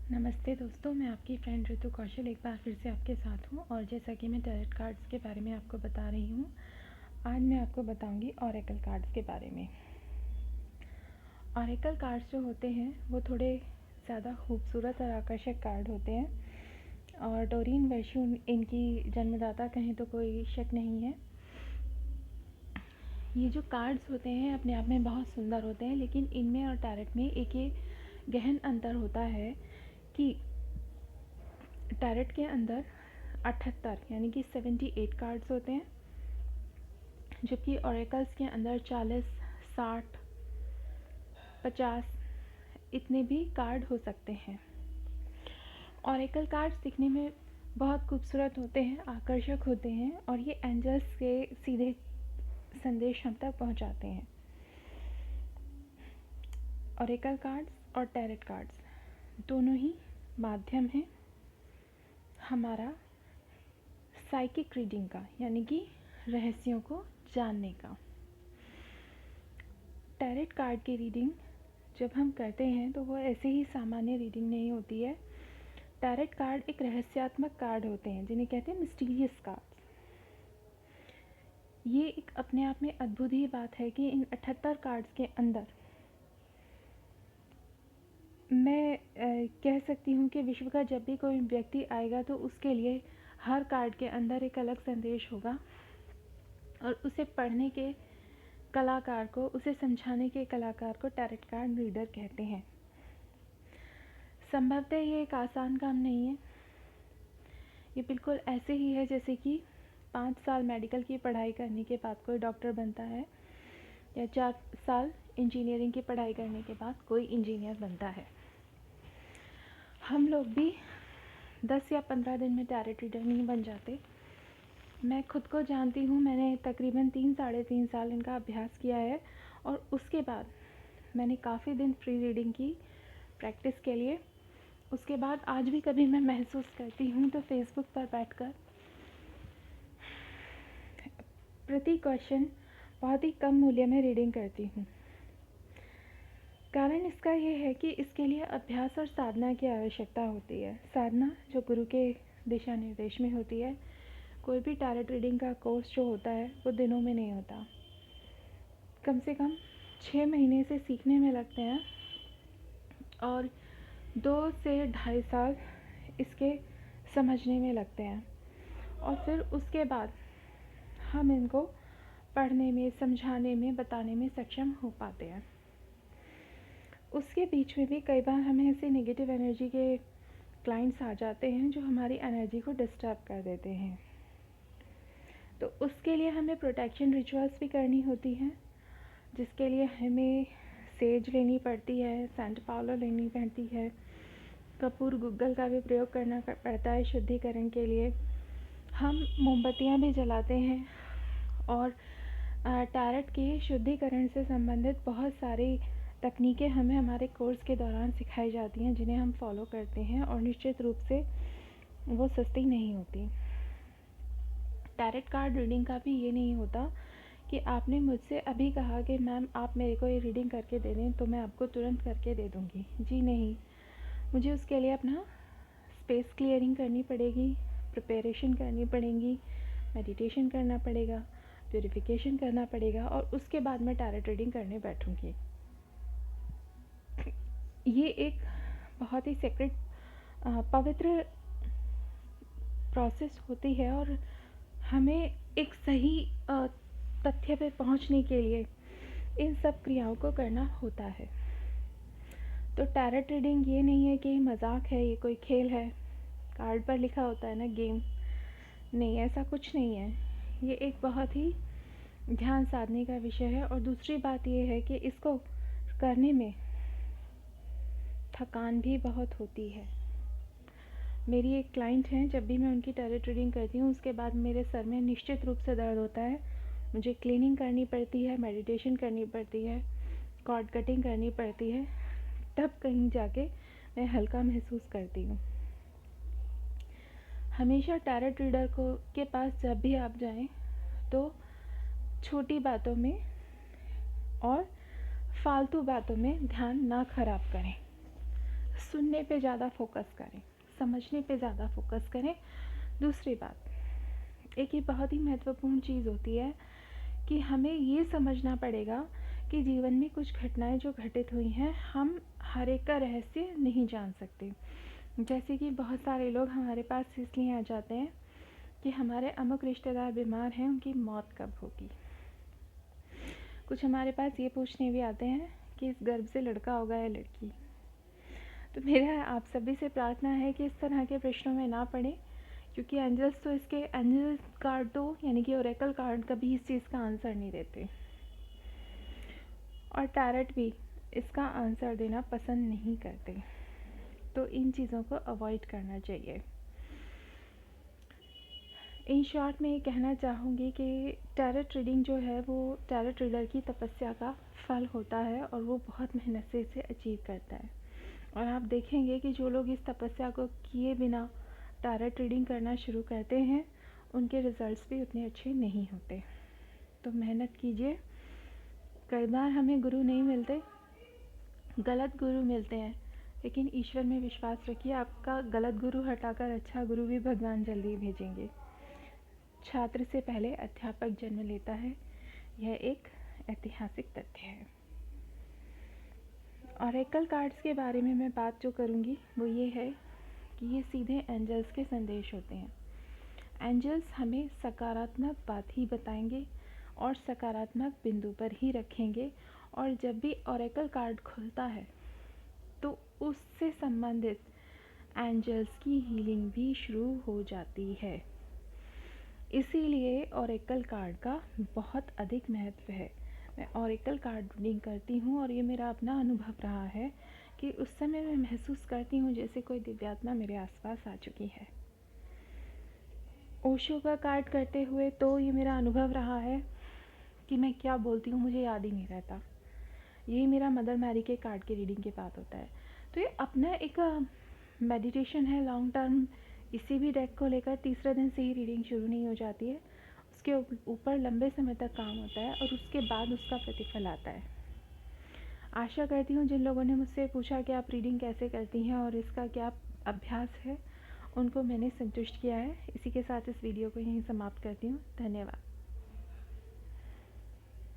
नमस्ते दोस्तों, मैं आपकी फ्रेंड ऋतु कौशल एक बार फिर से आपके साथ हूँ। और जैसा कि मैं टैरोट कार्ड्स के बारे में आपको बता रही हूँ, आज मैं आपको बताऊँगी ओरेकल कार्ड्स के बारे में। ओरेकल कार्ड्स जो होते हैं वो थोड़े ज़्यादा खूबसूरत और आकर्षक कार्ड होते हैं और डोरीन वर्शू इनकी जन्मदाता कहें तो कोई शक नहीं है। ये जो कार्ड्स होते हैं अपने आप में बहुत सुंदर होते हैं, लेकिन इनमें और टैरोट में एक ये गहन अंतर होता है कि टैरोट के अंदर 78 यानी कि 78 कार्ड्स होते हैं, जबकि ओरेकल्स के अंदर 40, 60, 50 इतने भी कार्ड हो सकते हैं। ओरेकल कार्ड्स दिखने में बहुत खूबसूरत होते हैं, आकर्षक होते हैं और ये एंजल्स के सीधे संदेश हम तक पहुंचाते हैं। ओरेकल कार्ड्स और टैरोट कार्ड्स दोनों ही माध्यम हैं हमारा साइकिक रीडिंग का, यानी कि रहस्यों को जानने का। टैरोट कार्ड की रीडिंग जब हम करते हैं तो वो ऐसे ही सामान्य रीडिंग नहीं होती है। टैरोट कार्ड एक रहस्यात्मक कार्ड होते हैं जिन्हें कहते हैं मिस्टीरियस कार्ड्स। ये एक अपने आप में अद्भुत ही बात है कि इन 78 कार्ड्स के अंदर मैं कह सकती हूँ कि विश्व का जब भी कोई व्यक्ति आएगा तो उसके लिए हर कार्ड के अंदर एक अलग संदेश होगा और उसे पढ़ने के कलाकार को, उसे समझाने के कलाकार को टैरोट कार्ड रीडर कहते हैं। संभवतः ये एक आसान काम नहीं है। ये बिल्कुल ऐसे ही है जैसे कि 5 साल मेडिकल की पढ़ाई करने के बाद कोई डॉक्टर बनता है या 4 साल इंजीनियरिंग की पढ़ाई करने के बाद कोई इंजीनियर बनता है। हम लोग भी 10 या 15 दिन में टैरोट रीडर नहीं बन जाते। मैं खुद को जानती हूँ, मैंने तकरीबन 3-3.5 साल इनका अभ्यास किया है और उसके बाद मैंने काफ़ी दिन फ्री रीडिंग की प्रैक्टिस के लिए। उसके बाद आज भी कभी मैं महसूस करती हूँ तो फेसबुक पर बैठकर प्रति क्वेश्चन बहुत ही कम मूल्य में रीडिंग करती हूँ। कारण इसका ये है कि इसके लिए अभ्यास और साधना की आवश्यकता होती है। साधना जो गुरु के दिशा निर्देश में होती है। कोई भी टैरोट रीडिंग का कोर्स जो होता है वो दिनों में नहीं होता, कम से कम 6 महीने से सीखने में लगते हैं और 2 से 2.5 साल इसके समझने में लगते हैं और फिर उसके बाद हम इनको पढ़ने में, समझाने में, बताने में सक्षम हो पाते हैं। उसके बीच में भी कई बार हमें ऐसे नेगेटिव एनर्जी के क्लाइंट्स आ जाते हैं जो हमारी एनर्जी को डिस्टर्ब कर देते हैं, तो उसके लिए हमें प्रोटेक्शन रिचुअल्स भी करनी होती हैं, जिसके लिए हमें सेज लेनी पड़ती है, सेंट पाउलो लेनी पड़ती है, कपूर गुग्गल का भी प्रयोग करना पड़ता है शुद्धिकरण के लिए। हम मोमबत्तियाँ भी जलाते हैं और टैरोट के शुद्धिकरण से संबंधित बहुत सारी तकनीकें हमें हमारे कोर्स के दौरान सिखाई जाती हैं, जिन्हें हम फॉलो करते हैं और निश्चित रूप से वो सस्ती नहीं होती। टैरोट कार्ड रीडिंग का भी ये नहीं होता कि आपने मुझसे अभी कहा कि मैम आप मेरे को ये रीडिंग करके दे दें तो मैं आपको तुरंत करके दे दूँगी। जी नहीं, मुझे उसके लिए अपना स्पेस क्लियरिंग करनी पड़ेगी, प्रिपरेशन करनी पड़ेगी, मेडिटेशन करना पड़ेगा, प्यूरिफिकेशन करना पड़ेगा और उसके बाद मैं टैरोट रीडिंग करने बैठूँगी। ये एक बहुत ही सेक्रेट, पवित्र प्रोसेस होती है और हमें एक सही तथ्य पे पहुंचने के लिए इन सब क्रियाओं को करना होता है। तो टैरोट रीडिंग ये नहीं है कि मजाक है, ये कोई खेल है, कार्ड पर लिखा होता है ना गेम, नहीं, ऐसा कुछ नहीं है। ये एक बहुत ही ध्यान साधने का विषय है। और दूसरी बात ये है कि इसको करने में थकान भी बहुत होती है। मेरी एक क्लाइंट हैं, जब भी मैं उनकी टैरोट रीडिंग करती हूँ उसके बाद मेरे सर में निश्चित रूप से दर्द होता है। मुझे क्लीनिंग करनी पड़ती है, मेडिटेशन करनी पड़ती है, कॉर्ड कटिंग करनी पड़ती है, तब कहीं जाके मैं हल्का महसूस करती हूँ। हमेशा टैरोट रीडर को के पास जब भी आप जाएं तो छोटी बातों में और फालतू बातों में ध्यान ना खराब करें। सुनने पे ज़्यादा फोकस करें, समझने पे ज़्यादा फोकस करें। दूसरी बात, एक ये बहुत ही महत्वपूर्ण चीज़ होती है कि हमें ये समझना पड़ेगा कि जीवन में कुछ घटनाएं जो घटित हुई हैं, हम हर एक का रहस्य नहीं जान सकते। जैसे कि बहुत सारे लोग हमारे पास इसलिए आ जाते हैं कि हमारे अमुक रिश्तेदार बीमार हैं, उनकी मौत कब होगी। कुछ हमारे पास ये पूछने भी आते हैं कि इस गर्भ से लड़का होगा या लड़की। तो मेरा आप सभी से प्रार्थना है कि इस तरह के प्रश्नों में ना पड़े, क्योंकि एंजल्स कार्ड तो यानी कि ओरेकल कार्ड कभी इस चीज़ का आंसर नहीं देते, और टैरट भी इसका आंसर देना पसंद नहीं करते। तो इन चीज़ों को अवॉइड करना चाहिए। इन शॉर्ट में ये कहना चाहूँगी कि टैरट रीडिंग जो है वो टैरट रीडर की तपस्या का फल होता है, और वो बहुत मेहनत से इसे अचीव करता है। और आप देखेंगे कि जो लोग इस तपस्या को किए बिना टैरट रीडिंग करना शुरू करते हैं, उनके रिज़ल्ट्स भी उतने अच्छे नहीं होते। तो मेहनत कीजिए। कई बार हमें गुरु नहीं मिलते, गलत गुरु मिलते हैं, लेकिन ईश्वर में विश्वास रखिए, आपका गलत गुरु हटाकर अच्छा गुरु भी भगवान जल्दी भेजेंगे। छात्र से पहले अध्यापक जन्म लेता है, यह एक ऐतिहासिक तथ्य है। ऑरेकल कार्ड्स के बारे में मैं बात जो करूँगी वो ये है कि ये सीधे एंजल्स के संदेश होते हैं। एंजल्स हमें सकारात्मक बात ही बताएंगे और सकारात्मक बिंदु पर ही रखेंगे, और जब भी ऑरेकल कार्ड खुलता है तो उससे संबंधित एंजल्स की हीलिंग भी शुरू हो जाती है। इसीलिए ऑरेकल कार्ड का बहुत अधिक महत्व है। मैं ऑरेकल कार्ड रीडिंग करती हूँ, और ये मेरा अपना अनुभव रहा है कि उस समय मैं महसूस करती हूँ जैसे कोई दिव्यात्मा मेरे आसपास आ चुकी है। ओशो का कार्ड करते हुए तो ये मेरा अनुभव रहा है कि मैं क्या बोलती हूँ मुझे याद ही नहीं रहता। यही मेरा मदर मैरी के कार्ड की रीडिंग के बाद होता है। तो ये अपना एक मेडिटेशन है लॉन्ग टर्म। किसी भी डेक को लेकर तीसरे दिन से ही रीडिंग शुरू नहीं हो जाती है, उसके ऊपर लंबे समय तक काम होता है, और उसके बाद उसका प्रतिफल आता है। आशा करती हूँ जिन लोगों ने मुझसे पूछा कि आप रीडिंग कैसे करती हैं और इसका क्या अभ्यास है, उनको मैंने संतुष्ट किया है। इसी के साथ इस वीडियो को यहीं समाप्त करती हूँ। धन्यवाद।